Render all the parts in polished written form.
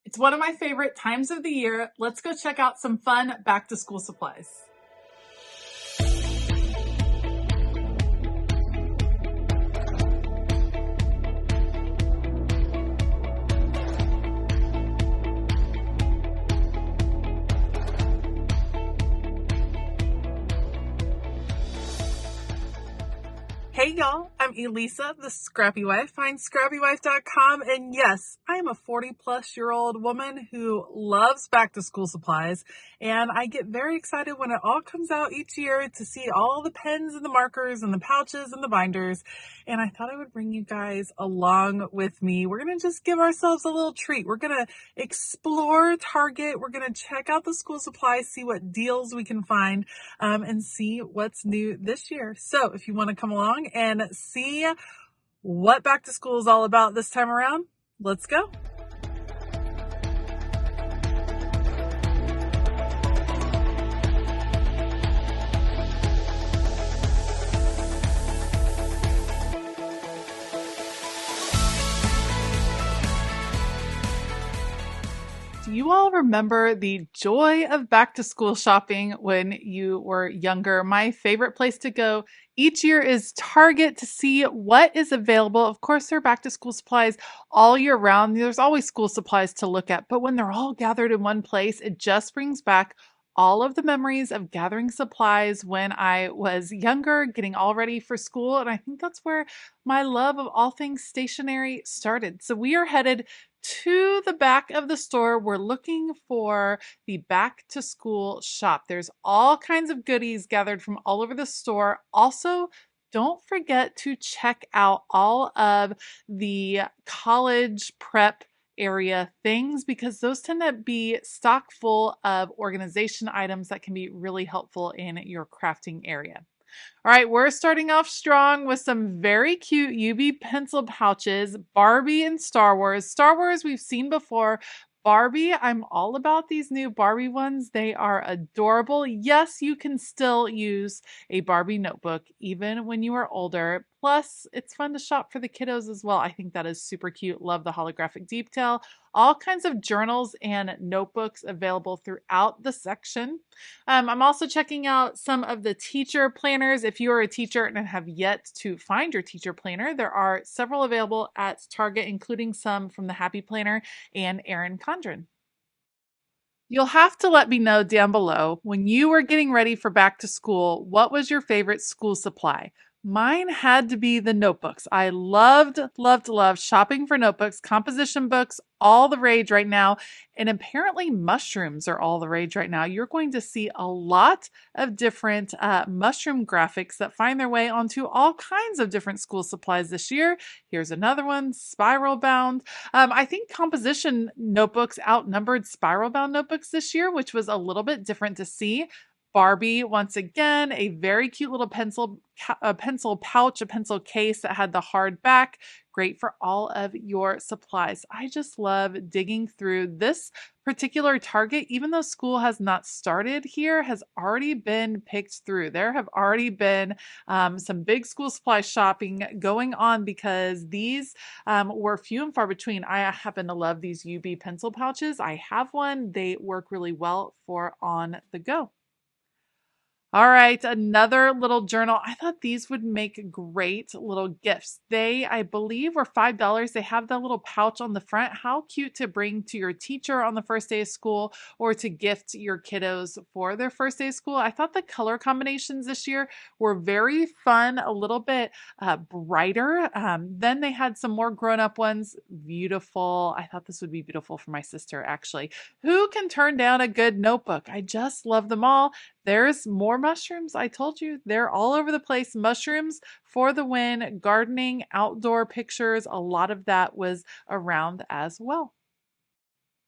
It's one of my favorite times of the year. Let's go check out some fun back to school supplies. Hey y'all, I'm Elisa, the Scrappy Wife. Find ScrappyWife.com, and yes, I am a 40-plus-year-old woman who loves back to school supplies, and I get very excited when it all comes out each year to see all the pens and the markers and the pouches and the binders, and I thought I would bring you guys along with me. We're going to just give ourselves a little treat. We're going to explore Target. We're going to check out the school supplies, see what deals we can find, and see what's new this year. So if you want to come along and see what back to school is all about this time around, let's go. Do you all remember the joy of back to school shopping when you were younger? My favorite place to go each year is Target to see what is available. Of course, there are back to school supplies all year round. There's always school supplies to look at, but when they're all gathered in one place, it just brings back all of the memories of gathering supplies when I was younger, getting all ready for school. And I think that's where my love of all things stationery started. So we are headed to the back of the store. We're looking for the back to school shop. There's all kinds of goodies gathered from all over the store. Also, don't forget to check out all of the college prep area things because those tend to be stock full of organization items that can be really helpful in your crafting area. All right, we're starting off strong with some very cute UV pencil pouches, Barbie and Star Wars. Star Wars we've seen before. Barbie, I'm all about these new Barbie ones. They are adorable. Yes, you can still use a Barbie notebook even when you are older. Plus, it's fun to shop for the kiddos as well. I think that is super cute. Love the holographic detail. All kinds of journals and notebooks available throughout the section. I'm also checking out some of the teacher planners. If you are a teacher and have yet to find your teacher planner, there are several available at Target, including some from the Happy Planner and Erin Condren. You'll have to let me know down below, when you were getting ready for back to school, what was your favorite school supply? Mine had to be the notebooks. I loved shopping for notebooks, composition books, all the rage right now. And apparently mushrooms are all the rage right now. You're going to see a lot of different mushroom graphics that find their way onto all kinds of different school supplies this year. Here's another one, spiral bound. I think composition notebooks outnumbered spiral bound notebooks this year, which was a little bit different to see. Barbie, once again, a very cute little pencil pouch, a pencil case that had the hard back. Great for all of your supplies. I just love digging through this particular Target, even though school has not started here, has already been picked through. There have already been some big school supply shopping going on because these were few and far between. I happen to love these UB pencil pouches. I have one. They work really well for on the go. All right, another little journal. I thought these would make great little gifts. They, I believe, were $5. They have that little pouch on the front. How cute to bring to your teacher on the first day of school or to gift your kiddos for their first day of school. I thought the color combinations this year were very fun, a little bit brighter. Then they had some more grown-up ones. Beautiful. I thought this would be beautiful for my sister, actually. Who can turn down a good notebook? I just love them all. There's more mushrooms. I told you they're all over the place. Mushrooms for the win, gardening, outdoor pictures. A lot of that was around as well.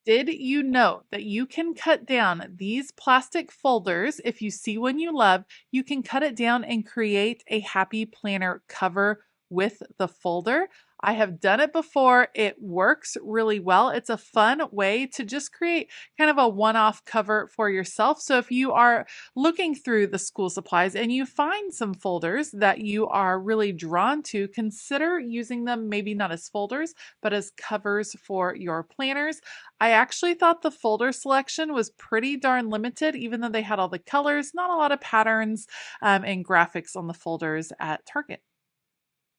Did you know that you can cut down these plastic folders? If you see one you love, you can cut it down and create a happy planner cover with the folder. I have done it before. It works really well. It's a fun way to just create kind of a one-off cover for yourself. So if you are looking through the school supplies and you find some folders that you are really drawn to, consider using them maybe not as folders, but as covers for your planners. I actually thought the folder selection was pretty darn limited, even though they had all the colors, not a lot of patterns and graphics on the folders at Target.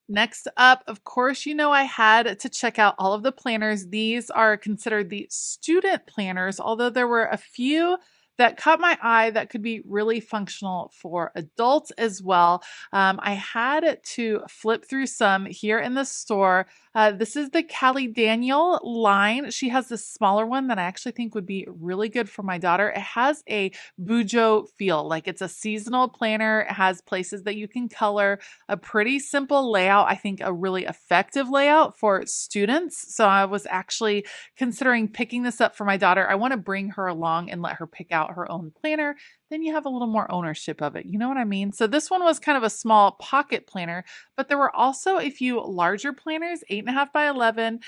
Next up, of course, I had to check out all of the planners. These are considered the student planners, although there were a few that caught my eye that could be really functional for adults as well. I had to flip through some here in the store. This is the Callie Daniel line. She has this smaller one that I actually think would be really good for my daughter. It has a Bujo feel, like it's a seasonal planner. It has places that you can color, a pretty simple layout. I think a really effective layout for students. So I was actually considering picking this up for my daughter. I want to bring her along and let her pick out her own planner. Then you have a little more ownership of it. You know what I mean? So this one was kind of a small pocket planner, but there were also a few larger planners, 8.5 by 11.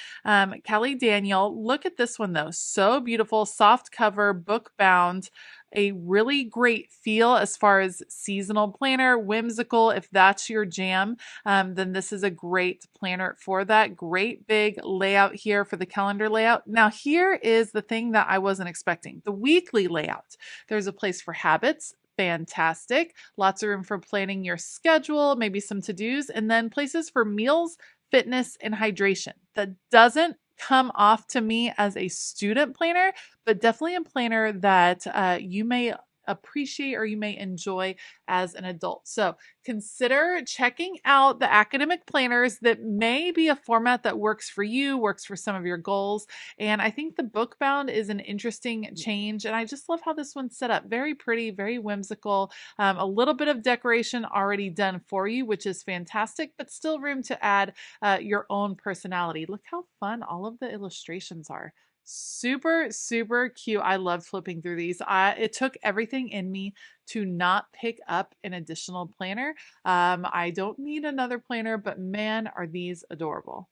Kelly Daniel, look at this one though. So beautiful, soft cover, book bound. A really great feel as far as seasonal planner, whimsical. If that's your jam, then this is a great planner for that. Great big layout here for the calendar layout. Now here is the thing that I wasn't expecting, the weekly layout. There's a place for habits. Fantastic. Lots of room for planning your schedule, maybe some to-dos, and then places for meals, fitness, and hydration. That doesn't come off to me as a student planner, but definitely a planner that you may appreciate or you may enjoy as an adult. So consider checking out the academic planners that may be a format that works for you, works for some of your goals. And I think the book bound is an interesting change. And I just love how this one's set up. Very pretty, very whimsical, a little bit of decoration already done for you, which is fantastic, but still room to add your own personality. Look how fun all of the illustrations are. Super, super cute. I love flipping through these. It took everything in me to not pick up an additional planner. I don't need another planner, but man, are these adorable.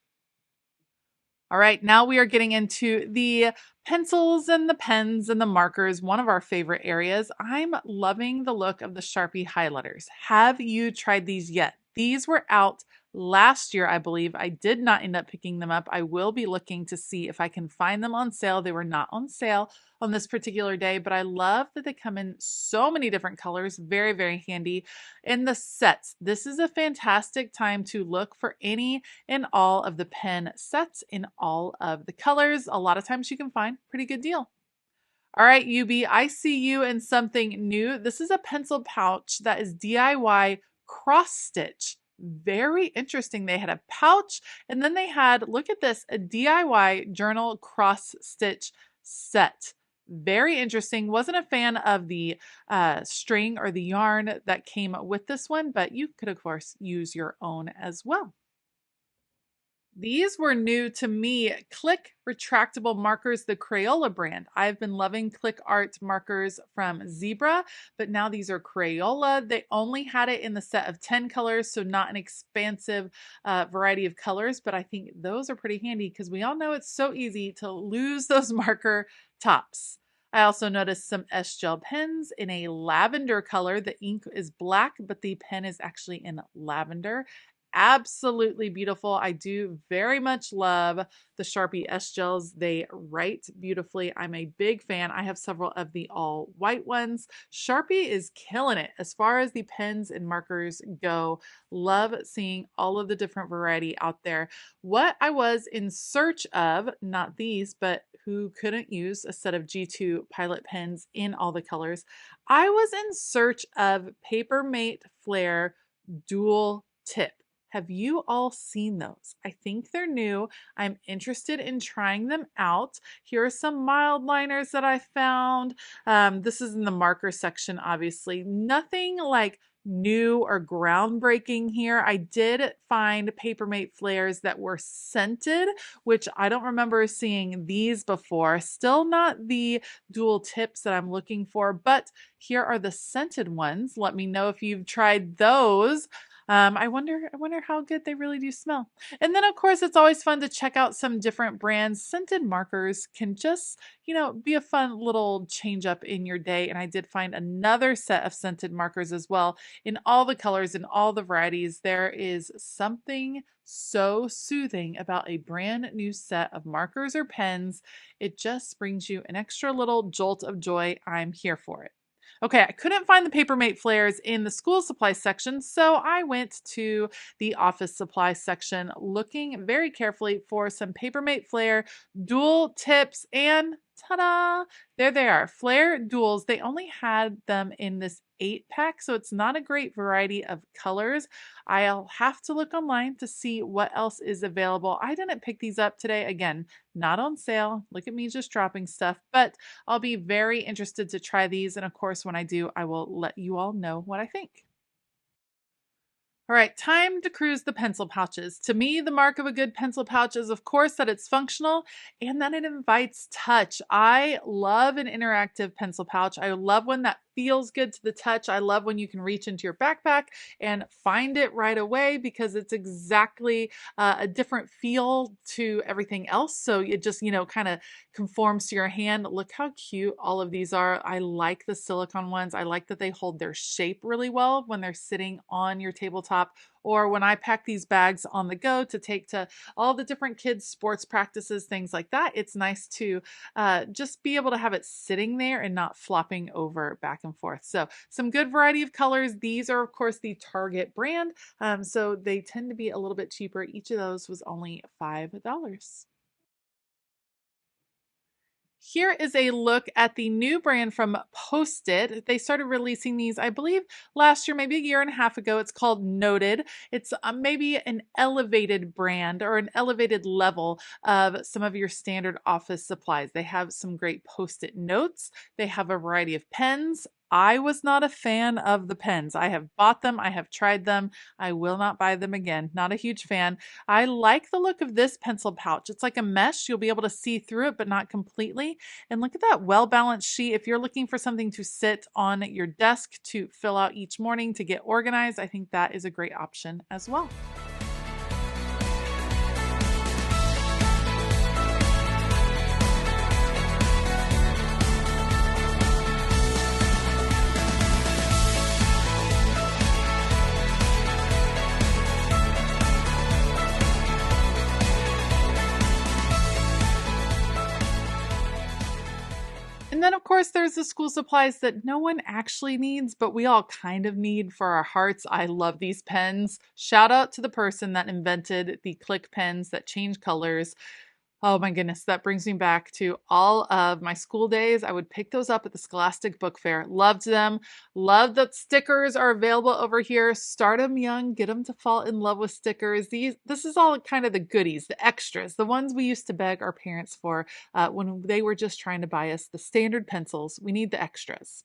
All right, now we are getting into the pencils and the pens and the markers, one of our favorite areas. I'm loving the look of the Sharpie highlighters. Have you tried these yet? These were out last year, I believe. I did not end up picking them up. I will be looking to see if I can find them on sale. They were not on sale on this particular day, but I love that they come in so many different colors. Very, very handy. In the sets, this is a fantastic time to look for any and all of the pen sets in all of the colors. A lot of times you can find pretty good deal. All right, UB, I see you in something new. This is a pencil pouch that is DIY cross stitch. Very interesting. They had a pouch and then they had, look at this, a DIY journal cross stitch set. Very interesting. Wasn't a fan of the string or the yarn that came with this one, but you could, of course, use your own as well. These were new to me. Click retractable markers, the Crayola brand. I've been loving Click Art markers from Zebra, but now these are Crayola. They only had it in the set of 10 colors, so not an expansive variety of colors, but I think those are pretty handy because we all know it's so easy to lose those marker tops. I also noticed some S-Gel pens in a lavender color. The ink is black, but the pen is actually in lavender. Absolutely beautiful. I do very much love the Sharpie S-Gels. They write beautifully. I'm a big fan. I have several of the all white ones. Sharpie is killing it as far as the pens and markers go. Love seeing all of the different variety out there. What I was in search of, not these, but who couldn't use a set of G2 Pilot pens in all the colors, I was in search of Papermate Flair Dual Tip. Have you all seen those? I think they're new. I'm interested in trying them out. Here are some mild liners that I found. This is in the marker section, obviously. Nothing like new or groundbreaking here. I did find Papermate Flairs that were scented, which I don't remember seeing these before. Still not the dual tips that I'm looking for, but here are the scented ones. Let me know if you've tried those. I wonder how good they really do smell. And then, of course, it's always fun to check out some different brands. Scented markers can just, be a fun little change up in your day. And I did find another set of scented markers as well in all the colors and all the varieties. There is something so soothing about a brand new set of markers or pens. It just brings you an extra little jolt of joy. I'm here for it. Okay, I couldn't find the Papermate flares in the school supply section, so I went to the office supply section looking very carefully for some Papermate flare dual tips, and ta-da! There they are, flare duals. They only had them in this 8-pack, so it's not a great variety of colors. I'll have to look online to see what else is available. I didn't pick these up today. Again, not on sale. Look at me just dropping stuff, but I'll be very interested to try these. And of course, when I do, I will let you all know what I think. All right, time to cruise the pencil pouches. To me, the mark of a good pencil pouch is, of course, that it's functional and that it invites touch. I love an interactive pencil pouch. I love one that feels good to the touch. I love when you can reach into your backpack and find it right away because it's exactly a different feel to everything else. So it just, kind of conforms to your hand. Look how cute all of these are. I like the silicone ones. I like that they hold their shape really well when they're sitting on your tabletop, or when I pack these bags on the go to take to all the different kids' sports practices, things like that. It's nice to just be able to have it sitting there and not flopping over back and forth. So some good variety of colors. These are, of course, the Target brand. So they tend to be a little bit cheaper. Each of those was only $5. Here is a look at the new brand from Post-it. They started releasing these, I believe, last year, maybe a year and a half ago. It's called Noted. It's maybe an elevated brand or an elevated level of some of your standard office supplies. They have some great Post-it notes. They have a variety of pens. I was not a fan of the pens. I have bought them. I have tried them. I will not buy them again. Not a huge fan. I like the look of this pencil pouch. It's like a mesh. You'll be able to see through it, but not completely. And look at that well-balanced sheet. If you're looking for something to sit on your desk to fill out each morning to get organized, I think that is a great option as well. And then, of course, there's the school supplies that no one actually needs, but we all kind of need for our hearts. I love these pens. Shout out to the person that invented the click pens that change colors. Oh my goodness, that brings me back to all of my school days. I would pick those up at the Scholastic Book Fair. Loved them. Love that stickers are available over here. Start them young, get them to fall in love with stickers. This is all kind of the goodies, the extras, the ones we used to beg our parents for when they were just trying to buy us the standard pencils. We need the extras.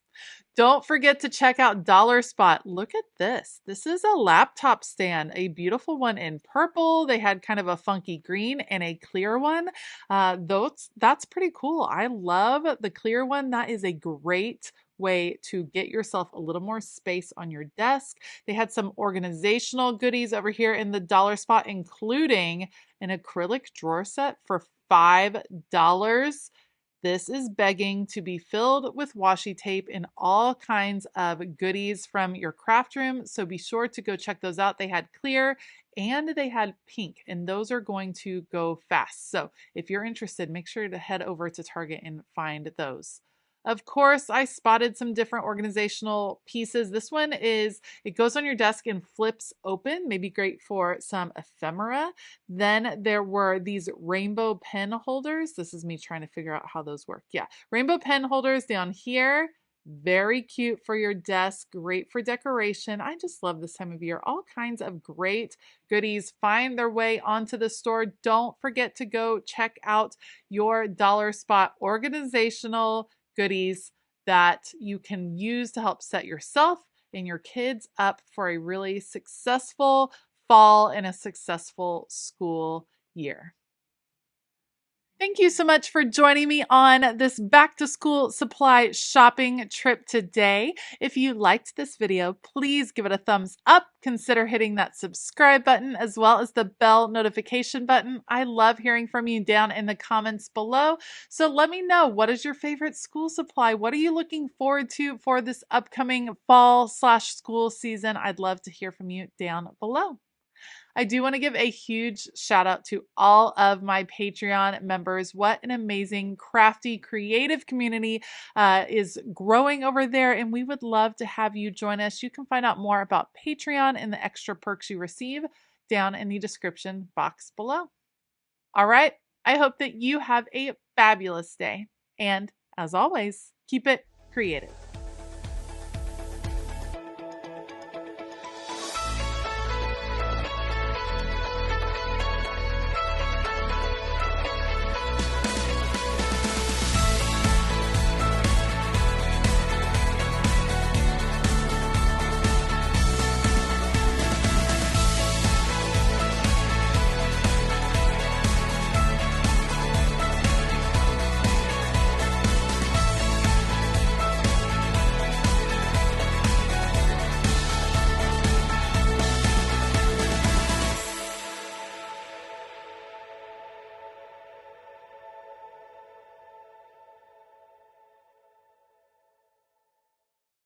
Don't forget to check out Dollar Spot. Look at this. This is a laptop stand, a beautiful one in purple. They had kind of a funky green and a clear one. That's pretty cool. I love the clear one. That is a great way to get yourself a little more space on your desk. They had some organizational goodies over here in the Dollar Spot, including an acrylic drawer set for $5. This is begging to be filled with washi tape and all kinds of goodies from your craft room. So be sure to go check those out. They had clear and they had pink, and those are going to go fast. So if you're interested, make sure to head over to Target and find those. Of course, I spotted some different organizational pieces. This one it goes on your desk and flips open, maybe great for some ephemera. Then there were these rainbow pen holders. This is me trying to figure out how those work. Yeah, rainbow pen holders down here. Very cute for your desk, great for decoration. I just love this time of year. All kinds of great goodies find their way onto the store. Don't forget to go check out your Dollar Spot organizational goodies that you can use to help set yourself and your kids up for a really successful fall and a successful school year. Thank you so much for joining me on this back to school supply shopping trip today. If you liked this video, please give it a thumbs up. Consider hitting that subscribe button as well as the bell notification button. I love hearing from you down in the comments below. So let me know, what is your favorite school supply? What are you looking forward to for this upcoming fall/school season? I'd love to hear from you down below. I do want to give a huge shout out to all of my Patreon members. What an amazing, crafty, creative community is growing over there, and we would love to have you join us. You can find out more about Patreon and the extra perks you receive down in the description box below. All right, I hope that you have a fabulous day, and as always, keep it creative.